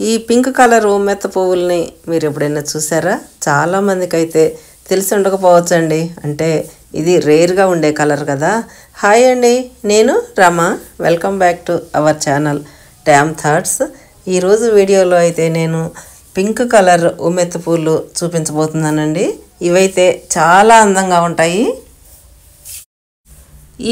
ఈ pink colour ఉమ్మెత్త పువ్వుల్ని మీరు ఎప్పుడైనా చూసారా? చాలామందికి అయితే తెలిసి ఉండకపోవచ్చండి. అంటే ఇది రేర్గా ఉండే కలర్ కదా. హాయ్ అండి, నేను Rama. Welcome back to our channel dam thoughts. ఈరోజు వీడియోలో అయితే నేను పింక్ కలర్ ఉమ్మెత్త పువ్వులు చూపించబోతున్నానండి. ఇవైతే చాలా అందంగా ఉంటాయి.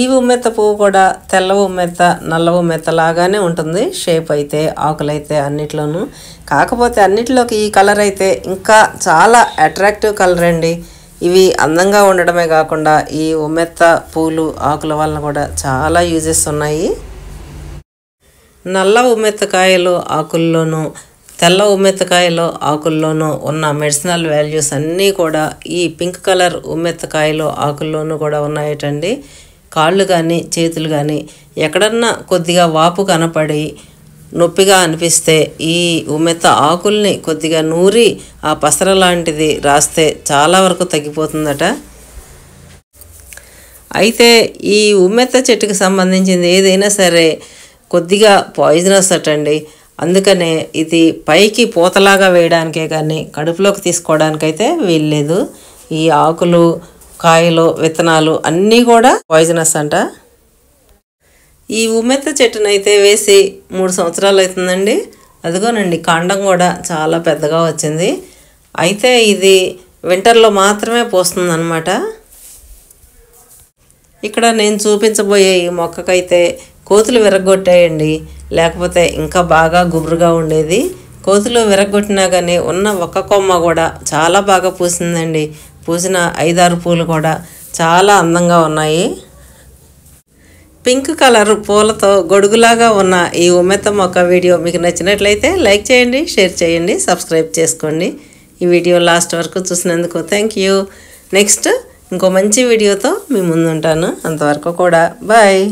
ఈ ఉమ్మెత్త పువ్వు కూడా తెల్ల ఉమ్మెత్త, నల్ల ఉమ్మెత్త లాగానే ఉంటుంది షేప్ అయితే, ఆకులైతే అన్నిట్లోనూ. కాకపోతే అన్నిటిలోకి ఈ కలర్ అయితే ఇంకా చాలా అట్రాక్టివ్ కలర్ అండి. ఇవి అందంగా ఉండడమే కాకుండా ఈ ఉమ్మెత్త పూలు ఆకుల వలన కూడా చాలా యూజెస్ ఉన్నాయి. నల్ల ఉమ్మెత్తకాయలు ఆకుల్లోనూ తెల్ల ఉమ్మెత్తకాయలు ఆకుల్లోనూ ఉన్న మెడిసినల్ వాల్యూస్ అన్నీ కూడా ఈ పింక్ కలర్ ఉమ్మెత్తకాయలు ఆకుల్లోనూ కూడా ఉన్నాయటండి. కాళ్ళు కానీ చేతులు కానీ ఎక్కడన్నా కొద్దిగా వాపు కనపడి నొప్పిగా అనిపిస్తే ఈ ఉమ్మెత్త ఆకుల్ని కొద్దిగా నూరి ఆ పసర లాంటిది రాస్తే చాలా వరకు తగ్గిపోతుందట. అయితే ఈ ఉమ్మెత్త చెట్టుకి సంబంధించింది ఏదైనా సరే కొద్దిగా పాయిజనస్ అటండి. అందుకనే ఇది పైకి పూతలాగా వేయడానికే కానీ కడుపులోకి తీసుకోవడానికైతే వీల్లేదు. ఈ ఆకులు, కాయలు, విత్తనాలు అన్నీ కూడా పాయిజనస్ అంట. ఈ ఉమ్మెత్త చెట్టునైతే వేసి 3 సంవత్సరాలు అవుతుందండి. అదిగోనండి, కాండం కూడా చాలా పెద్దగా వచ్చింది. అయితే ఇది వింటర్లో మాత్రమే పోస్తుంది అన్నమాట. ఇక్కడ నేను చూపించబోయే ఈ మొక్కకైతే కోతులు విరగొట్టాయండి, లేకపోతే ఇంకా బాగా గుబురుగా ఉండేది. కోతులు విరగొట్టినా కానీ ఉన్న ఒక్క కొమ్మ కూడా చాలా బాగా పూసిందండి. పూసిన 5-6 పూలు కూడా చాలా అందంగా ఉన్నాయి. పింక్ కలర్ పూలతో గొడుగులాగా ఉన్న ఈ ఉమ్మెత్త మొక్క వీడియో మీకు నచ్చినట్లయితే లైక్ చేయండి, షేర్ చేయండి, సబ్స్క్రైబ్ చేసుకోండి. ఈ వీడియో లాస్ట్ వరకు చూసినందుకు థ్యాంక్ యూ. నెక్స్ట్ ఇంకో మంచి వీడియోతో మీ ముందుంటాను. అంతవరకు కూడా బాయ్.